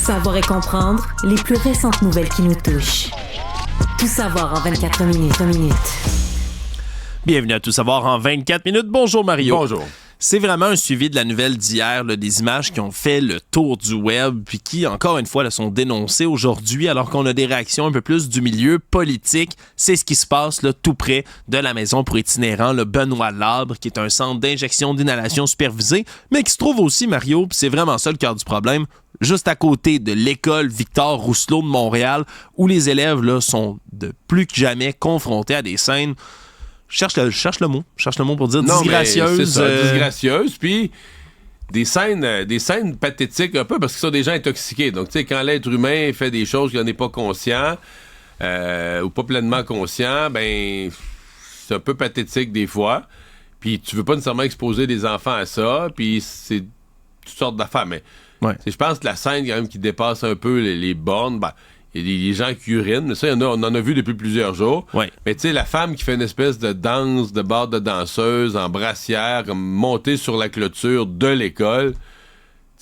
savoir et comprendre les plus récentes nouvelles qui nous touchent. Tout savoir en 24 minutes. Bienvenue à Tout savoir en 24 minutes. Bonjour Mario. Bonjour. C'est vraiment un suivi de la nouvelle d'hier, là, des images qui ont fait le tour du web, puis qui, encore une fois, là, sont dénoncées aujourd'hui, alors qu'on a des réactions un peu plus du milieu politique. C'est ce qui se passe là, tout près de la maison pour itinérants, le Benoît Labre, qui est un centre d'injection d'inhalation supervisée, mais qui se trouve aussi, Mario, puis c'est vraiment ça le cœur du problème, juste à côté de l'école Victor Rousselot de Montréal, où les élèves là, sont de plus que jamais confrontés à des scènes... Cherche le mot pour dire disgracieuses. C'est ça, disgracieuses, puis des scènes pathétiques un peu parce qu'ils sont des gens intoxiqués. Donc, tu sais, quand l'être humain fait des choses qu'il n'en est pas conscient ou pas pleinement conscient, ben c'est un peu pathétique des fois. Puis tu veux pas nécessairement exposer des enfants à ça, puis c'est toutes sortes d'affaires. Mais je pense que la scène quand même qui dépasse un peu les bornes, ben, il y a des gens qui urinent, mais ça, on en a vu depuis plusieurs jours. Ouais. Mais tu sais, la femme qui fait une espèce de danse, de barre de danseuse, en brassière, comme montée sur la clôture de l'école,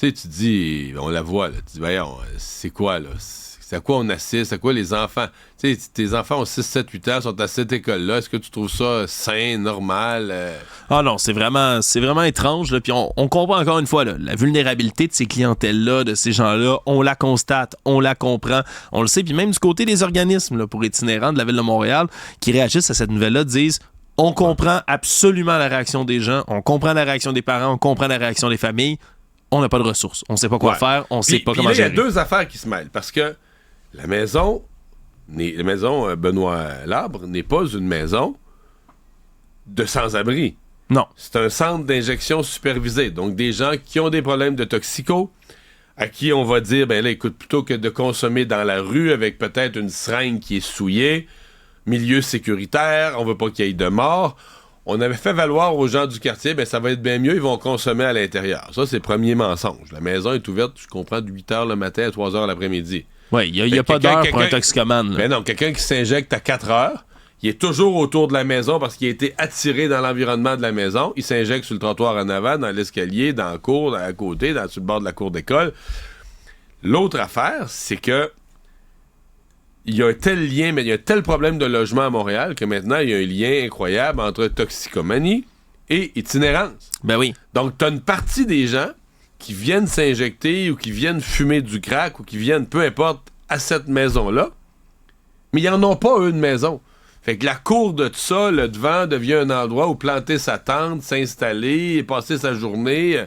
tu sais, tu dis, on la voit, là, tu dis, voyons, c'est quoi, là? C'est à quoi on assiste? À quoi les enfants? Tu sais, tes enfants ont 6, 7, 8 ans, sont à cette école-là. Est-ce que tu trouves ça sain, normal? Ah non, c'est vraiment étrange. Là. Puis on comprend encore une fois là, la vulnérabilité de ces clientèles-là, de ces gens-là. On la constate, on la comprend, on le sait. Puis même du côté des organismes là, pour itinérants de la Ville de Montréal qui réagissent à cette nouvelle-là disent on comprend absolument la réaction des gens, on comprend la réaction des parents, on comprend la réaction des familles. On n'a pas de ressources. On ne sait pas quoi faire, on ne sait pas comment gérer. Il y a deux affaires qui se mêlent parce que la maison Benoît Labre n'est pas une maison de sans-abri. Non. C'est un centre d'injection supervisé. Donc, des gens qui ont des problèmes de toxico, à qui on va dire, ben là, écoute, plutôt que de consommer dans la rue avec peut-être une seringue qui est souillée, milieu sécuritaire, on veut pas qu'il y ait de mort, on avait fait valoir aux gens du quartier, ben ça va être bien mieux, ils vont consommer à l'intérieur. Ça, c'est le premier mensonge. La maison est ouverte, je comprends, de 8h le matin à 3h l'après-midi. Oui, il n'y a pas d'heure pour un toxicomane. Ben non, quelqu'un qui s'injecte à 4 heures, il est toujours autour de la maison parce qu'il a été attiré dans l'environnement de la maison. Il s'injecte sur le trottoir en avant, dans l'escalier, dans la cour, à côté, sur le bord de la cour d'école. L'autre affaire, c'est que il y a un tel lien, mais il y a un tel problème de logement à Montréal que maintenant, il y a un lien incroyable entre toxicomanie et itinérance. Ben oui. Donc, tu as une partie des gens qui viennent s'injecter ou qui viennent fumer du crack ou qui viennent, peu importe, à cette maison-là, mais ils n'en ont pas, eux, une maison. Fait que la cour de tout ça, le devant, devient un endroit où planter sa tente, s'installer, et passer sa journée.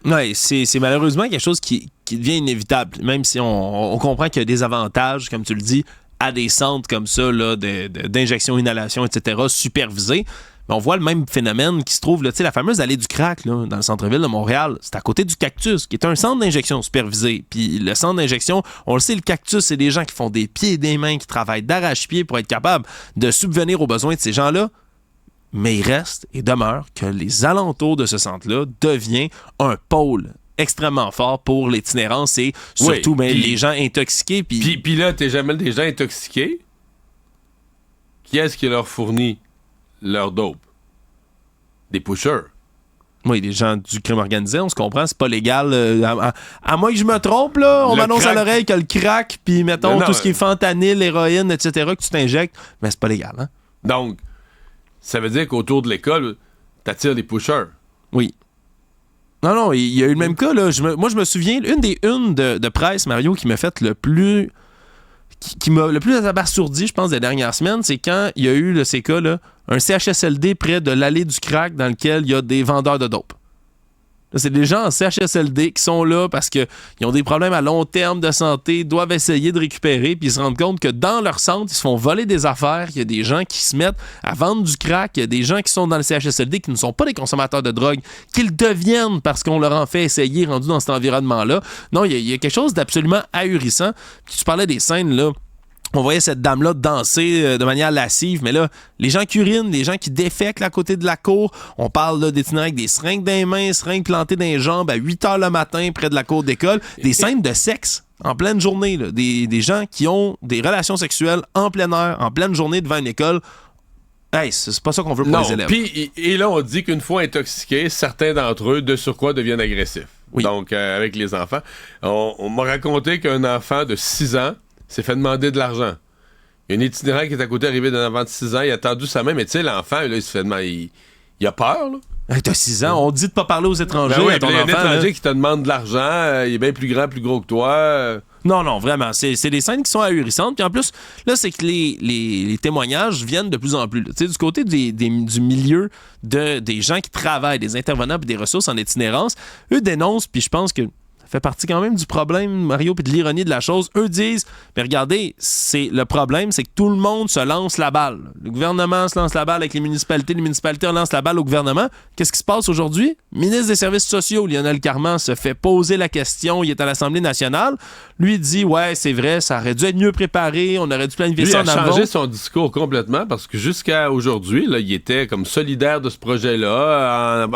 Oui, c'est malheureusement quelque chose qui devient inévitable, même si on comprend qu'il y a des avantages, comme tu le dis, à des centres comme ça, là, d'injection, inhalation, etc., supervisés. Mais on voit le même phénomène qui se trouve, là, tu sais, la fameuse allée du crack là, dans le centre-ville de Montréal, c'est à côté du Cactus, qui est un centre d'injection supervisé. Puis le centre d'injection, on le sait, le Cactus, c'est des gens qui font des pieds et des mains, qui travaillent d'arrache-pied pour être capables de subvenir aux besoins de ces gens-là. Mais il reste et demeure que les alentours de ce centre-là devient un pôle extrêmement fort pour l'itinérance et surtout les gens intoxiqués. Puis là, t'es jamais des gens intoxiqués. Qui est-ce qui leur fournit leur dope? Des pushers. Oui, des gens du crime organisé, on se comprend, c'est pas légal. À moins que je me trompe, là, on m'annonce à l'oreille que le crack, puis mettons tout ce qui est fentanyl, héroïne, etc., que tu t'injectes, mais c'est pas légal. Hein? Donc, ça veut dire qu'autour de l'école, t'attires des pushers. Oui. Non, il y a eu le même cas. Là. Moi, je me souviens, une des unes de presse, Mario, qui m'a fait le plus... qui m'a le plus abasourdi, je pense, des dernières semaines, c'est quand il y a eu, ces cas-là, un CHSLD près de l'allée du crack dans lequel il y a des vendeurs de dope. Là, c'est des gens en CHSLD qui sont là parce qu'ils ont des problèmes à long terme de santé, doivent essayer de récupérer, puis ils se rendent compte que dans leur centre, ils se font voler des affaires, il y a des gens qui se mettent à vendre du crack, il y a des gens qui sont dans le CHSLD qui ne sont pas des consommateurs de drogue, qu'ils deviennent parce qu'on leur en fait essayer rendu dans cet environnement-là. Non, il y a quelque chose d'absolument ahurissant. Puis tu parlais des scènes, là. On voyait cette dame-là danser de manière lascive, mais là, les gens qui urinent, les gens qui défèquent à côté de la cour, on parle là, d'itinérants avec des seringues dans les mains, seringues plantées dans les jambes à 8h le matin près de la cour d'école, des scènes de sexe en pleine journée, là, des gens qui ont des relations sexuelles en plein air, en pleine journée devant une école. Hey, c'est pas ça qu'on veut pour les élèves. Et là, on dit qu'une fois intoxiqués, certains d'entre eux, de surcroît, deviennent agressifs. Oui. Donc, avec les enfants. On m'a raconté qu'un enfant de 6 ans s'est fait demander de l'argent. Il y a un itinérant qui est à côté, arrivé d'un enfant de 6 ans, il a tendu sa main, mais tu sais, l'enfant, là, il se fait demander, il a peur, là. Hey, t'as 6 ans, on dit de pas parler aux étrangers Ben oui, à ton il y a un enfant. étranger Là. qui te demande de l'argent, il est bien plus grand, plus gros que toi. Non, vraiment, c'est des scènes qui sont ahurissantes. Puis en plus, là, c'est que les témoignages viennent de plus en plus. Tu sais, du côté du milieu des gens qui travaillent, des intervenants et des ressources en itinérance, eux dénoncent, puis je pense que ça fait partie quand même du problème, Mario, puis de l'ironie de la chose. Eux disent, mais regardez, le problème, c'est que tout le monde se lance la balle. Le gouvernement se lance la balle avec les municipalités relancent la balle au gouvernement. Qu'est-ce qui se passe aujourd'hui? Le ministre des Services sociaux, Lionel Carman, se fait poser la question. Il est à l'Assemblée nationale. Lui dit, ouais, c'est vrai, ça aurait dû être mieux préparé, on aurait dû planifier ça en Il a avant. changé son discours complètement parce que jusqu'à aujourd'hui, là, il était comme solidaire de ce projet-là,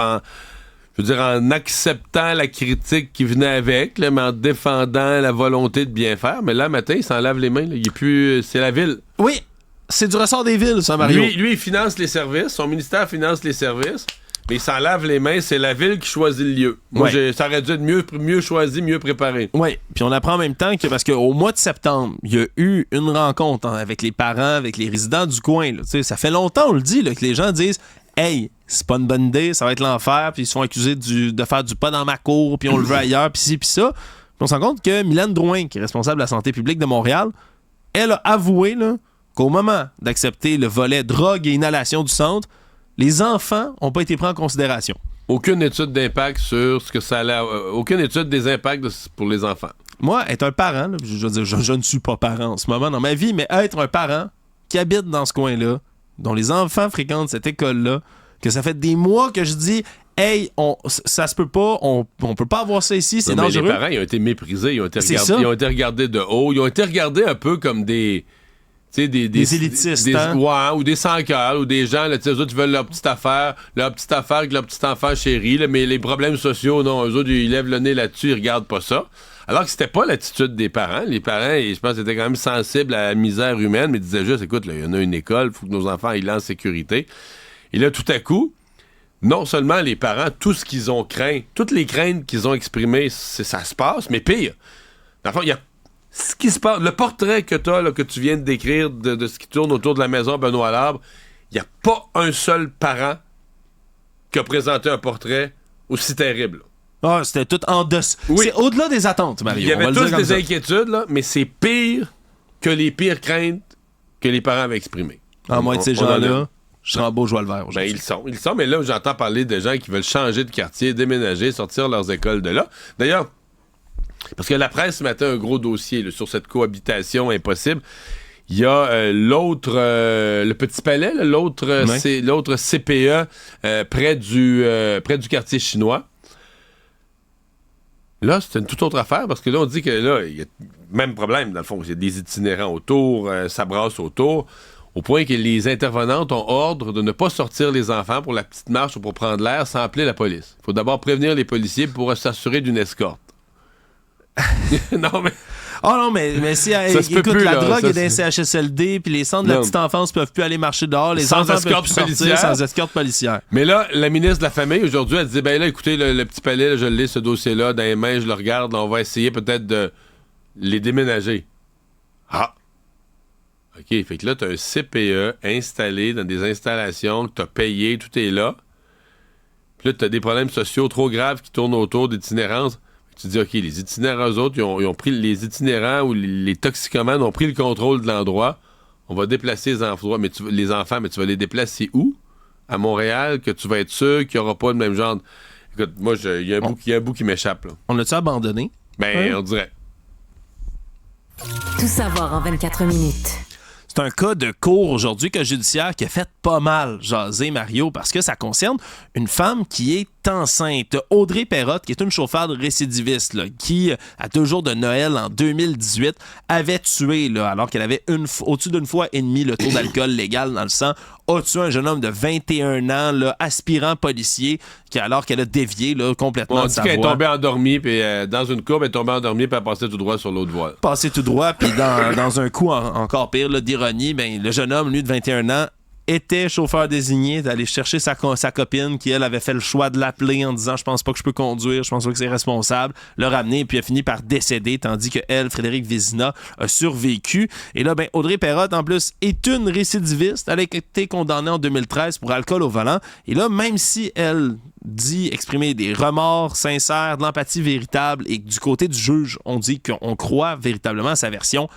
en acceptant la critique qui venait avec, là, mais en défendant la volonté de bien faire. Mais là, matin, il s'en lave les mains. Là. Il est plus... C'est la ville. Oui, c'est du ressort des villes, ça, Mario. Lui, il finance les services. Son ministère finance les services. Mais il s'en lave les mains. C'est la ville qui choisit le lieu. Moi, ça aurait dû être mieux choisi, mieux préparé. Oui, puis on apprend en même temps que, parce qu'au mois de septembre, il y a eu une rencontre avec les parents, avec les résidents du coin. Là. Ça fait longtemps, on le dit, là, que les gens disent « Hey, c'est pas une bonne idée, ça va être l'enfer, puis ils se font accuser de faire du pas dans ma cour, puis on le veut ailleurs, puis ci, puis ça. » Puis on se rend compte que Mylène Drouin, qui est responsable de la santé publique de Montréal, elle a avoué là, qu'au moment d'accepter le volet drogue et inhalation du centre, les enfants n'ont pas été pris en considération. Aucune étude d'impact sur ce que ça allait... aucune étude des impacts pour les enfants. Moi, être un parent, là, je veux dire, je ne suis pas parent en ce moment dans ma vie, mais être un parent qui habite dans ce coin-là, dont les enfants fréquentent cette école-là, que ça fait des mois que je dis « Hey, ça se peut pas, on peut pas avoir ça ici, c'est dangereux. » Les parents, ils ont été méprisés, ils ont été regardés de haut, ils ont été regardés un peu comme des élitistes, hein? Ouais, ou des sans-cœurs, ou des gens, là, eux autres, ils veulent leur petite affaire avec leur petit enfant chéri, là, mais les problèmes sociaux, non, eux autres, ils lèvent le nez là-dessus, ils regardent pas ça. Alors que c'était pas l'attitude des parents. Les parents, je pense, étaient quand même sensibles à la misère humaine, mais ils disaient juste, écoute, il y en a une école, il faut que nos enfants aillent là en sécurité. Et là, tout à coup, non seulement les parents, tout ce qu'ils ont craint, toutes les craintes qu'ils ont exprimées, ça se passe, mais pire. Dans le fond, il y a ce qui se passe, le portrait que tu as, là, que tu viens de décrire de ce qui tourne autour de la maison Benoît Labre, il n'y a pas un seul parent qui a présenté un portrait aussi terrible. Ah, c'était tout en dessous. Oui. C'est au-delà des attentes, Mario. Il y avait tous des inquiétudes, là, mais c'est pire que les pires craintes que les parents avaient exprimées. Moi, de ces gens-là, je serais en beau joie le vert. Ben, ils sont, mais là, j'entends parler de gens qui veulent changer de quartier, déménager, sortir leurs écoles de là. D'ailleurs, parce que la presse mettait un gros dossier là, sur cette cohabitation impossible. Il y a le Petit Palais, là, l'autre CPE près du quartier chinois. Là, c'est une toute autre affaire parce que là, on dit que là, il y a le même problème, dans le fond. Il y a des itinérants autour, ça brasse autour, au point que les intervenantes ont ordre de ne pas sortir les enfants pour la petite marche ou pour prendre l'air sans appeler la police. Il faut d'abord prévenir les policiers pour s'assurer d'une escorte. Non, mais... Oh non, mais si, écoute, plus, la drogue est dans les CHSLD, puis les centres de la petite enfance peuvent plus aller marcher dehors, les enfants peuvent plus sortir sans escorte policière. Mais là, la ministre de la Famille, aujourd'hui, elle dit, ben là, écoutez, le Petit Palais, là, je l'ai, ce dossier-là, dans les mains, je le regarde, là, on va essayer peut-être de les déménager. Ah! OK, fait que là, t'as un CPE installé dans des installations que t'as payé, tout est là. Puis là, t'as des problèmes sociaux trop graves qui tournent autour d'itinérance. Tu dis, OK, les itinérants, eux autres, ils ont pris les itinérants ou les toxicomanes ont pris le contrôle de l'endroit. On va déplacer les enfants, mais tu vas les déplacer où? À Montréal, que tu vas être sûr qu'il n'y aura pas le même genre. Écoute, moi, il y a un bout qui m'échappe, là. On l'a-tu abandonné? Ben, on dirait. Tout savoir en 24 minutes. C'est un cas de cour aujourd'hui, cas judiciaire, qui a fait pas mal jaser, Mario, parce que ça concerne une femme qui est enceinte. Audrey Perrotte, qui est une chauffeur récidiviste, là, qui, à 2 jours de Noël en 2018, avait tué, là, alors qu'elle avait au-dessus d'une fois et demie le taux d'alcool légal dans le sang, a tué un jeune homme de 21 ans, là, aspirant policier, alors qu'elle a dévié là, complètement de sa voie. On dit qu'elle est tombée endormie, puis dans une courbe, elle est tombée endormie, puis elle passait tout droit sur l'autre voie. Passé tout droit, puis dans un coup encore pire là, d'ironie, ben, le jeune homme, lui, de 21 ans, était chauffeur désigné, d'aller chercher sa copine qui, elle, avait fait le choix de l'appeler en disant « Je pense pas que je peux conduire, je pense pas que c'est responsable », le ramener, puis a fini par décéder, tandis que elle, Frédéric Vézina, a survécu. Et là, ben, Audrey Perrotte, en plus, est une récidiviste. Elle a été condamnée en 2013 pour alcool au volant. Et là, même si elle dit exprimer des remords sincères, de l'empathie véritable, et que du côté du juge, on dit qu'on croit véritablement à sa version,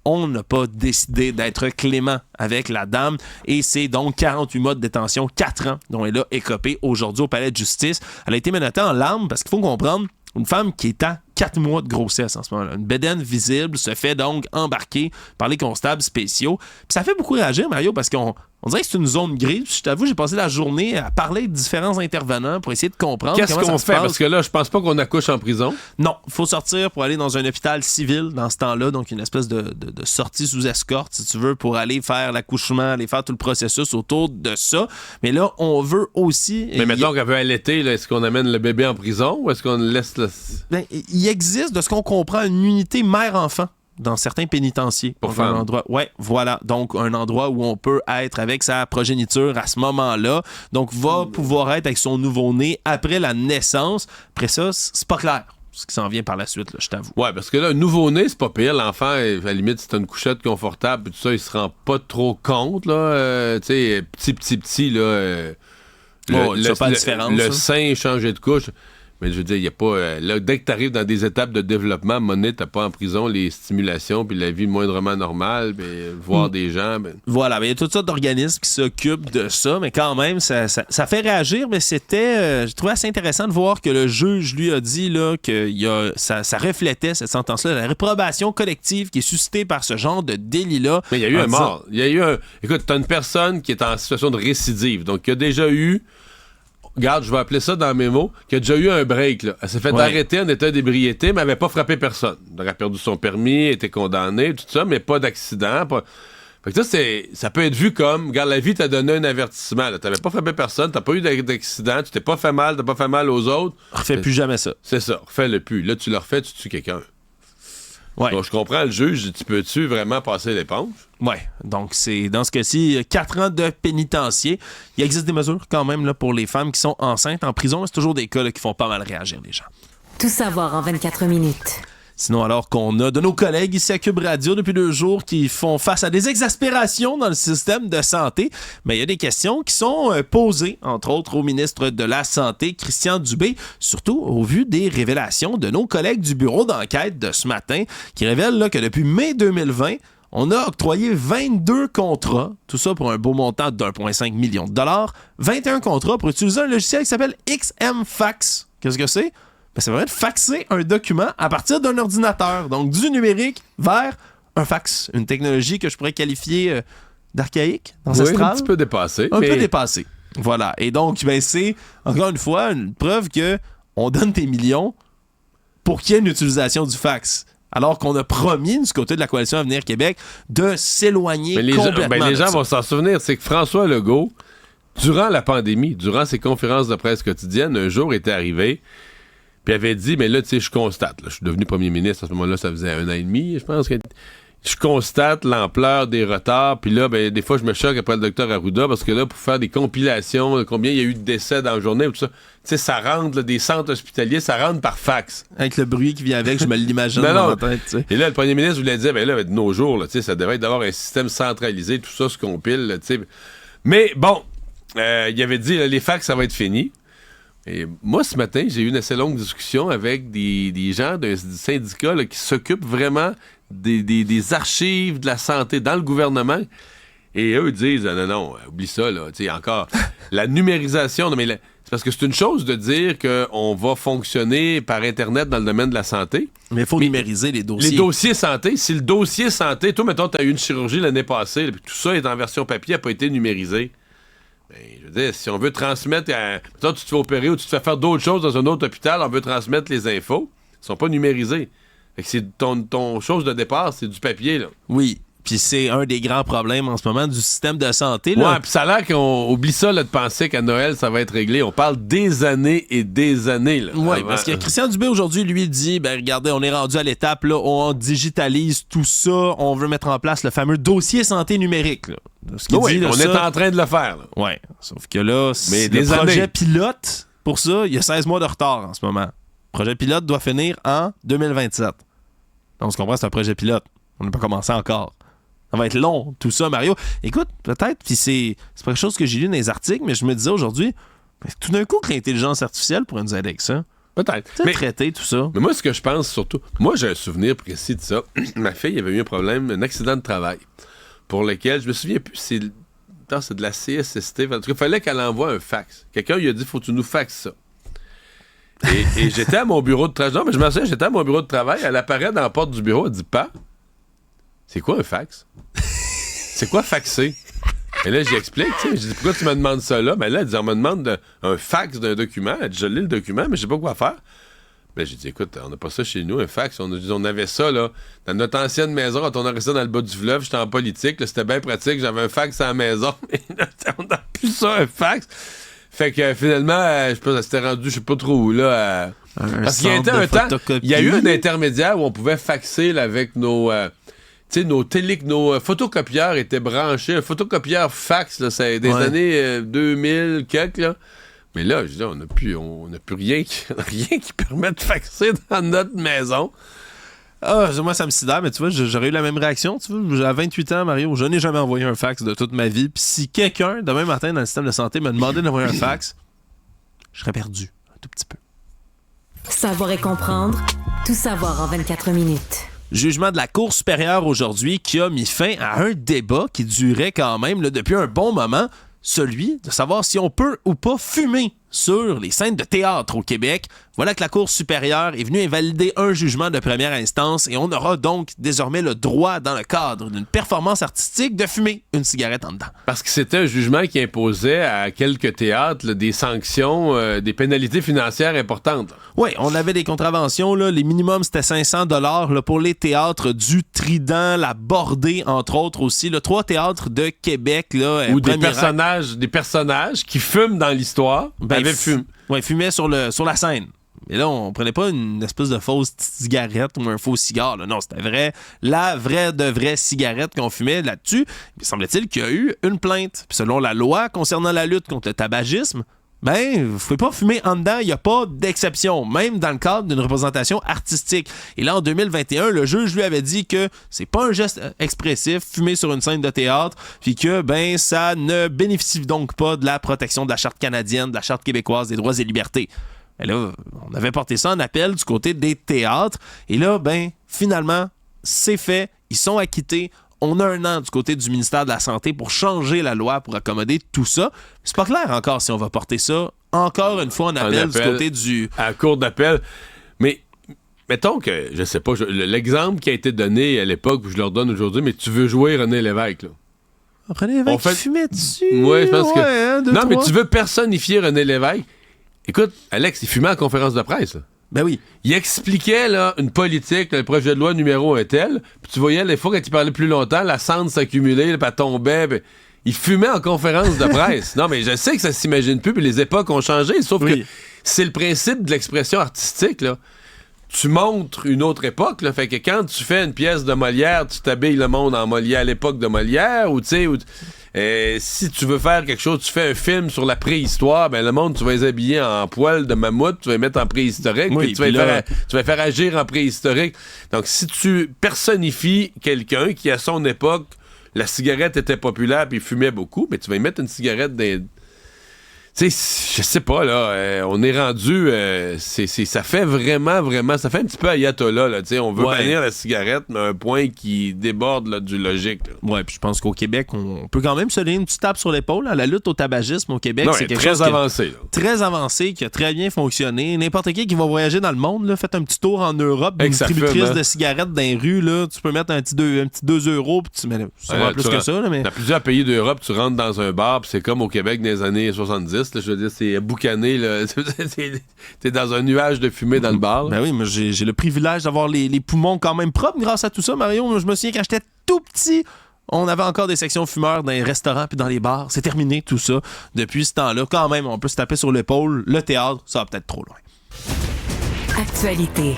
on n'a pas décidé d'être clément avec la dame et c'est donc 48 mois de détention, 4 ans dont elle a écopé aujourd'hui au palais de justice. Elle a été menottée en larmes parce qu'il faut comprendre, une femme qui est à 4 mois de grossesse en ce moment-là. Une bédaine visible se fait donc embarquer par les constables spéciaux. Puis ça fait beaucoup réagir, Mario, parce qu'on dirait que c'est une zone grise. Je t'avoue, j'ai passé la journée à parler de différents intervenants pour essayer de comprendre Qu'est-ce comment qu'on ça se fait? passe. Parce que là, je pense pas qu'on accouche en prison. Non, il faut sortir pour aller dans un hôpital civil dans ce temps-là, donc une espèce de sortie sous escorte, si tu veux, pour aller faire l'accouchement, aller faire tout le processus autour de ça. Mais là, on veut aussi... Mais mettons qu'elle veut allaiter, là, est-ce qu'on amène le bébé en prison ou est-ce qu'on le laisse... Ben, il existe, de ce qu'on comprend, une unité mère-enfant dans certains pénitenciers. Pour donc, femmes. un endroit, ouais, voilà. Donc, un endroit où on peut être avec sa progéniture à ce moment-là. Donc, va pouvoir être avec son nouveau-né après la naissance. Après ça, c'est pas clair ce qui s'en vient par la suite, là, je t'avoue. Ouais, parce que là, un nouveau-né, c'est pas pire. L'enfant, à la limite, c'est une couchette confortable, puis tout ça, il se rend pas trop compte, là. Tu sais, petit, là. Ça pas de différence. Le Ça. sein changer de couche. Mais je veux dire, il n'y a pas... là, dès que tu arrives dans des étapes de développement, monnaie, t'as pas en prison les stimulations, puis la vie moindrement normale, puis voir des gens... Ben... Voilà, il y a toutes sortes d'organismes qui s'occupent de ça, mais quand même, ça fait réagir, mais c'était... je trouvais assez intéressant de voir que le juge, lui, a dit là, que ça reflétait, cette sentence-là, la réprobation collective qui est suscitée par ce genre de délit-là. Mais il y a eu un mort. Il y a eu un... Écoute, t'as une personne qui est en situation de récidive, donc qui a déjà eu... Regarde, je vais appeler ça dans mes mots, qui a déjà eu un break. Là. Elle s'est fait arrêter en état d'ébriété, mais elle n'avait pas frappé personne. Elle a perdu son permis, était condamnée, tout ça, mais pas d'accident. Fait que ça peut être vu comme, regarde, la vie t'a donné un avertissement. Tu n'avais pas frappé personne, t'as pas eu d'accident, tu t'es pas fait mal, t'as pas fait mal aux autres. Refais plus jamais ça. C'est ça, refais-le plus. Là, tu le refais, tu tues quelqu'un. Ouais. Donc, je comprends le juge, tu peux-tu vraiment passer l'éponge? Oui, donc c'est dans ce cas-ci 4 ans de pénitencier. Il existe des mesures quand même là, pour les femmes qui sont enceintes en prison, mais c'est toujours des cas là, qui font pas mal réagir les gens. Tout savoir en 24 minutes. Sinon, alors qu'on a de nos collègues ici à Cube Radio depuis 2 jours qui font face à des exaspérations dans le système de santé, mais il y a des questions qui sont posées, entre autres, au ministre de la Santé, Christian Dubé, surtout au vu des révélations de nos collègues du bureau d'enquête de ce matin, qui révèlent là, que depuis mai 2020, on a octroyé 22 contrats, tout ça pour un beau montant de 1,5 million de dollars, 21 contrats pour utiliser un logiciel qui s'appelle XMFax. Qu'est-ce que c'est? Ben, ça permet de faxer un document à partir d'un ordinateur, donc du numérique vers un fax, une technologie que je pourrais qualifier d'archaïque, ancestrale. Oui, un petit peu dépassé. Un peu dépassé. Voilà. Et donc, ben, c'est, encore une fois, une preuve que on donne des millions pour qu'il y ait une utilisation du fax. Alors qu'on a promis, du côté de la Coalition Avenir Québec, de s'éloigner complètement les de gens ça. vont s'en souvenir, c'est que François Legault, durant la pandémie, durant ses conférences de presse quotidiennes, un jour était arrivé, puis avait dit, mais là, tu sais, je constate, là, je suis devenu premier ministre à ce moment-là, ça faisait 1 an et demi, je pense que... Je constate l'ampleur des retards, puis là, ben, des fois, je me choque après le docteur Arruda, parce que là, pour faire des compilations, de combien il y a eu de décès dans la journée, tout ça, tu sais, ça rentre, là, des centres hospitaliers, ça rentre par fax. Avec le bruit qui vient avec, je me l'imagine Non, dans non. ma tête, tu sais. Et là, le premier ministre voulait dire, ben là, de nos jours, là, tu sais, ça devrait être d'avoir un système centralisé, tout ça se compile, là, tu sais. Mais bon, il avait dit, là, les fax, ça va être fini. Et moi, ce matin, j'ai eu une assez longue discussion avec des gens d'un syndicat là, qui s'occupent vraiment des archives de la santé dans le gouvernement. Et eux disent, non, oublie ça, là. Tu sais, encore, la numérisation, non, mais c'est parce que c'est une chose de dire qu'on va fonctionner par Internet dans le domaine de la santé. Mais il faut numériser les dossiers. Les dossiers santé, si le dossier santé, toi, mettons, tu as eu une chirurgie l'année passée, puis tout ça est en version papier, n'a pas été numérisé. Ben, je veux dire, si on veut transmettre, mettons, tu te fais opérer ou tu te fais faire d'autres choses dans un autre hôpital, on veut transmettre les infos, ils sont pas numérisés. Fait que c'est ton chose de départ, c'est du papier, là. Oui. Puis c'est un des grands problèmes en ce moment du système de santé. Là. Ouais, puis ça a l'air qu'on oublie ça là, de penser qu'à Noël, ça va être réglé. On parle des années et des années. Là. Oui, parce que Christian Dubé aujourd'hui, lui, dit regardez, on est rendu à l'étape, là, on digitalise tout ça, on veut mettre en place le fameux dossier santé numérique. Là. Oui, on est en train de le faire. Oui, sauf que là, mais le projet années. pilote, pour ça, il y a 16 mois de retard en ce moment. Le projet pilote doit finir en 2027. Donc, on se comprend, c'est un projet pilote. On n'a pas commencé encore. Ça va être long, tout ça, Mario. Écoute, peut-être, puis c'est pas quelque chose que j'ai lu dans les articles, mais je me disais aujourd'hui, tout d'un coup que l'intelligence artificielle pourrait nous aider avec ça. Peut-être. Mais traiter tout ça. Mais moi, ce que je pense surtout, moi, j'ai un souvenir précis de ça. Ma fille avait eu un problème, un accident de travail, pour lequel, je me souviens plus, c'est de la CSST. En tout cas, il fallait qu'elle envoie un fax. Quelqu'un lui a dit, faut que tu nous faxes ça. Et j'étais à mon bureau de travail. Non, mais je me souviens, j'étais à mon bureau de travail. Elle apparaît dans la porte du bureau. Elle dit, pas. C'est quoi un fax? C'est quoi faxer? Et là, j'y explique, tu sais. Je dis, pourquoi tu me demandes ça là? Ben là, elle dit, on me demande un fax d'un document. Elle dit, je lis le document, mais je sais pas quoi faire. Ben, j'ai dit, écoute, on n'a pas ça chez nous, un fax. On avait ça, là, dans notre ancienne maison, quand on a resté dans le bas du fleuve, j'étais en politique, là, c'était bien pratique, j'avais un fax à la maison. Mais là, on n'a plus ça, un fax. Fait que finalement, je pense que c'était rendu, je sais pas trop où, là. Parce qu'il y a été un temps, il y a eu un intermédiaire où on pouvait faxer là, avec nos. Tu sais, nos photocopieurs étaient branchés. Un photocopieur fax, là, c'est des années 2000, quelques, là. Mais là, je dis, on n'a plus rien qui permet de faxer dans notre maison. Ah, moi, ça me sidère, mais tu vois, j'aurais eu la même réaction. Tu vois, à 28 ans, Mario, je n'ai jamais envoyé un fax de toute ma vie. Puis si quelqu'un, demain matin, dans le système de santé, me demandait d'envoyer un fax, je serais perdu un tout petit peu. Savoir et comprendre, tout savoir en 24 minutes. Jugement de la Cour supérieure aujourd'hui qui a mis fin à un débat qui durait quand même là, depuis un bon moment, celui de savoir si on peut ou pas fumer sur les scènes de théâtre au Québec. Voilà que la Cour supérieure est venue invalider un jugement de première instance et on aura donc désormais le droit, dans le cadre d'une performance artistique, de fumer une cigarette en dedans. Parce que c'était un jugement qui imposait à quelques théâtres là, des sanctions, des pénalités financières importantes. Oui, on avait des contraventions. Là, les minimums, c'était 500 $ pour les théâtres du Trident, la Bordée, entre autres aussi. 3 théâtres de Québec. Là, ou des personnages qui fument dans l'histoire. Fumaient sur la scène. Et là, on prenait pas une espèce de fausse cigarette ou un faux cigare. Là. Non, c'était la vraie cigarette qu'on fumait là-dessus. Il semble-t-il qu'il y a eu une plainte. Puis selon la loi concernant la lutte contre le tabagisme, vous pouvez pas fumer en dedans, il n'y a pas d'exception, même dans le cadre d'une représentation artistique. Et là, en 2021, le juge lui avait dit que c'est pas un geste expressif, fumer sur une scène de théâtre, puis que, ça ne bénéficie donc pas de la protection de la Charte canadienne, de la Charte québécoise des droits et libertés. Et là, on avait porté ça en appel du côté des théâtres, et là, finalement, c'est fait, ils sont acquittés. On a 1 an du côté du ministère de la Santé pour changer la loi, pour accommoder tout ça. C'est pas clair encore si on va porter ça encore une fois en appel du côté du... À la cour d'appel. Mais mettons que, je sais pas, l'exemple qui a été donné à l'époque, je leur donne aujourd'hui, mais tu veux jouer René Lévesque, là. René Lévesque qui fumait dessus. Oui, je pense que... Hein, non, mais tu veux personnifier René Lévesque. Écoute, Alex, il fumait en conférence de presse, là. Ben oui. Il expliquait là, une politique, le projet de loi numéro un tel, puis tu voyais les fois quand il parlait plus longtemps, la cendre s'accumulait, puis elle tombait, puis il fumait en conférence de presse. Non, mais je sais que ça s'imagine plus, puis les époques ont changé, sauf que c'est le principe de l'expression artistique, là. Tu montres une autre époque, là, fait que quand tu fais une pièce de Molière, tu t'habilles le monde en Molière à l'époque de Molière, ou tu sais, si tu veux faire quelque chose, tu fais un film sur la préhistoire, le monde, tu vas les habiller en poil de mammouth, tu vas les mettre en préhistorique, puis tu vas faire agir en préhistorique. Donc, si tu personnifies quelqu'un qui, à son époque, la cigarette était populaire puis il fumait beaucoup, mais tu vas y mettre une cigarette dans... Tu sais, je sais pas, là, on est rendu... ça fait vraiment... Ça fait un petit peu ayatollah, là, tu sais. On veut bannir la cigarette, mais à un point qui déborde là, du logique. Là. Ouais, puis je pense qu'au Québec, on peut quand même se donner une petite tape sur l'épaule. Hein. La lutte au tabagisme au Québec, c'est quelque chose avancé, très avancé, qui a très bien fonctionné. N'importe qui va voyager dans le monde, là, faites un petit tour en Europe d'une distributrice de cigarettes dans les rues, là, tu peux mettre un petit 2 €, puis tu mets ça va plus que ça. Là, mais... Dans plusieurs pays d'Europe, tu rentres dans un bar, puis c'est comme au Québec des années 70. reste, là, je veux dire, c'est boucané, là. T'es dans un nuage de fumée dans le bar. Ben oui, mais j'ai le privilège d'avoir les poumons quand même propres grâce à tout ça, Mario. Je me souviens quand j'étais tout petit, on avait encore des sections fumeurs dans les restaurants puis dans les bars. C'est terminé tout ça. Depuis ce temps-là, quand même, on peut se taper sur l'épaule. Le théâtre, ça va peut-être trop loin. Actualité.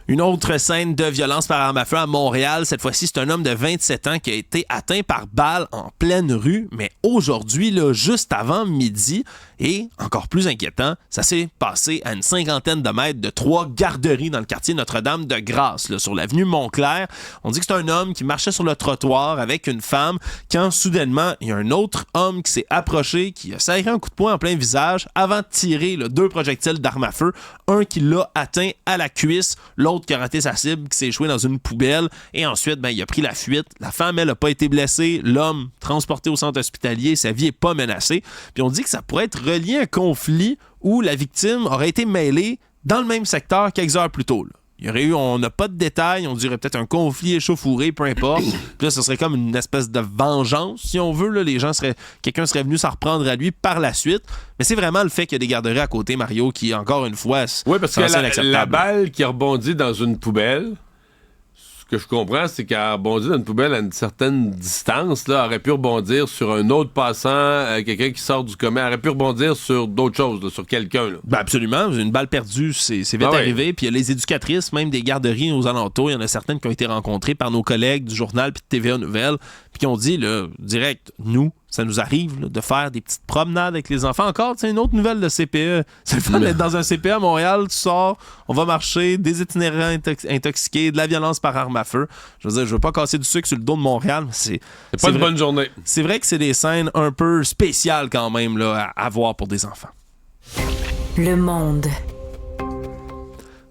Une autre scène de violence par arme à feu à Montréal. Cette fois-ci, c'est un homme de 27 ans qui a été atteint par balle en pleine rue. Mais aujourd'hui, là, juste avant midi, et encore plus inquiétant, ça s'est passé à une 50aine de mètres de 3 garderies dans le quartier Notre-Dame-de-Grâce, là, sur l'avenue Montclair. On dit que c'est un homme qui marchait sur le trottoir avec une femme quand, soudainement, il y a un autre homme qui s'est approché, qui a serré un coup de poing en plein visage avant de tirer 2 projectiles d'arme à feu. Un qui l'a atteint à la cuisse, l'autre qui a raté sa cible, qui s'est échoué dans une poubelle. Et ensuite, il a pris la fuite. La femme, elle, n'a pas été blessée. L'homme, transporté au centre hospitalier, sa vie n'est pas menacée. Puis on dit que ça pourrait être relié à un conflit où la victime aurait été mêlée dans le même secteur quelques heures plus tôt, là. Il y aurait eu, on n'a pas de détails, on dirait peut-être un conflit échauffouré, peu importe. Puis là, ce serait comme une espèce de vengeance, si on veut. Là, quelqu'un serait venu s'en reprendre à lui par la suite. Mais c'est vraiment le fait qu'il y a des garderies à côté, Mario, qui, encore une fois, oui, parce que la balle qui rebondit dans une poubelle, ce que je comprends, c'est qu'elle a rebondi dans une poubelle à une certaine distance, là, aurait pu rebondir sur un autre passant, quelqu'un qui sort du commerce, aurait pu rebondir sur d'autres choses, là, sur quelqu'un. Là. Ben absolument. Une balle perdue, c'est vite arrivé. Puis il y a les éducatrices, même des garderies aux alentours. Il y en a certaines qui ont été rencontrées par nos collègues du journal puis de TVA Nouvelles, puis qui ont dit, là, direct, nous, ça nous arrive là, de faire des petites promenades avec les enfants. Encore, une autre nouvelle de CPE. C'est le fun d'être dans un CPE à Montréal. Tu sors, on va marcher, des itinérants intoxiqués, de la violence par arme à feu. Je veux dire, je veux pas casser du sucre sur le dos de Montréal, mais c'est pas une bonne journée. C'est vrai que c'est des scènes un peu spéciales quand même là, à voir pour des enfants. Le Monde.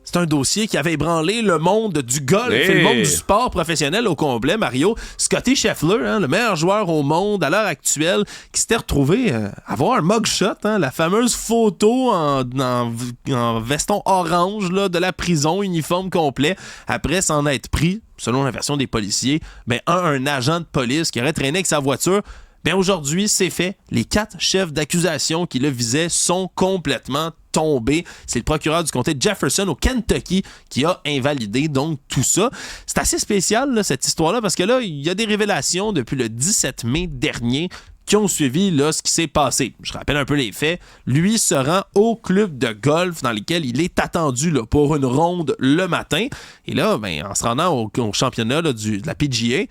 C'est un dossier qui avait ébranlé le monde du golf et le monde du sport professionnel au complet, Mario. Scottie Scheffler, le meilleur joueur au monde à l'heure actuelle, qui s'était retrouvé à avoir un mugshot, la fameuse photo en veston orange là, de la prison, uniforme complet, après s'en être pris, selon la version des policiers, un agent de police qui aurait traîné avec sa voiture. Aujourd'hui, c'est fait. Les 4 chefs d'accusation qui le visaient sont complètement tombés. C'est le procureur du comté de Jefferson au Kentucky qui a invalidé donc tout ça. C'est assez spécial là, cette histoire-là parce que là, il y a des révélations depuis le 17 mai dernier qui ont suivi là, ce qui s'est passé. Je rappelle un peu les faits. Lui se rend au club de golf dans lequel il est attendu là, pour une ronde le matin. Et là, en se rendant au championnat là, de la PGA,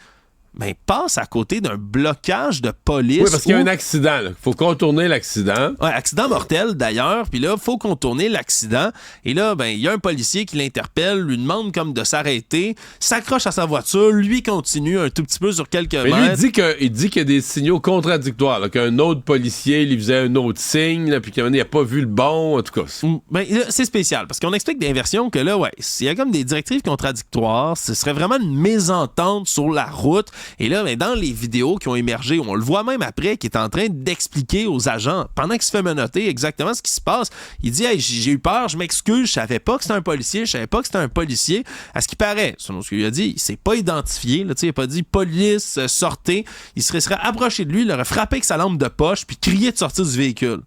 passe à côté d'un blocage de police. Oui, parce qu'il y a un accident. Il faut contourner l'accident. Ouais, accident mortel, d'ailleurs. Puis là, il faut contourner l'accident. Et là, il y a un policier qui l'interpelle, lui demande comme de s'arrêter, s'accroche à sa voiture, lui continue un tout petit peu sur quelques mètres. Lui, il dit qu'il y a des signaux contradictoires, là, qu'un autre policier lui faisait un autre signe, là, puis qu'il n'a pas vu le bon, en tout cas. C'est spécial, parce qu'on explique des versions que là, il y a comme des directives contradictoires. Ce serait vraiment une mésentente sur la route. Et là, dans les vidéos qui ont émergé, on le voit même après, qui est en train d'expliquer aux agents, pendant qu'il se fait menotter, exactement ce qui se passe. Il dit « Hey, j'ai eu peur, je m'excuse, je savais pas que c'était un policier, je savais pas que c'était un policier. » À ce qui paraît, selon ce qu'il a dit, il s'est pas identifié, là, il a pas dit « Police, sortez ». Il serait approché de lui, il aurait frappé avec sa lampe de poche, puis crié de sortir du véhicule.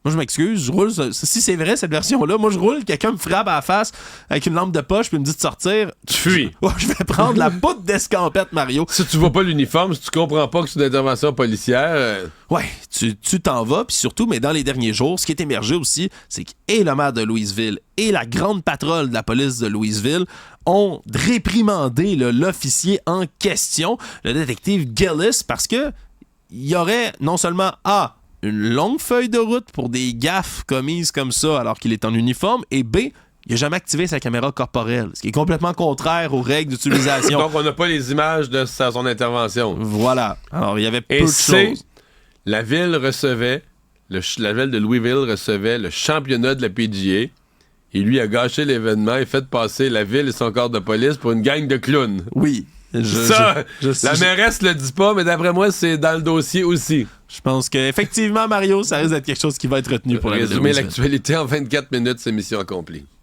Moi, je m'excuse, je roule. Si c'est vrai, cette version-là, moi, je roule, quelqu'un me frappe à la face avec une lampe de poche puis me dit de sortir. Tu fuis. Je vais prendre la poudre d'escampette, Mario. Si tu vois pas l'uniforme, si tu comprends pas que c'est une intervention policière... Ouais, tu t'en vas, puis surtout, mais dans les derniers jours, ce qui est émergé aussi, c'est que et le maire de Louisville et la grande patrouille de la police de Louisville ont réprimandé l'officier en question, le détective Gillis, parce que il y aurait non seulement une longue feuille de route pour des gaffes commises comme ça alors qu'il est en uniforme, et B, il n'a jamais activé sa caméra corporelle, ce qui est complètement contraire aux règles d'utilisation. Donc, on n'a pas les images de son intervention. Voilà. Alors, il y avait peu de choses. La ville recevait, la ville de Louisville recevait le championnat de la PGA, et lui a gâché l'événement et fait passer la ville et son corps de police pour une gang de clowns. Oui. La mairesse le dit pas, mais d'après moi, c'est dans le dossier aussi. Je pense qu'effectivement, Mario, ça risque d'être quelque chose qui va être retenu pour résumer l'actualité en 24 minutes, c'est mission accomplie.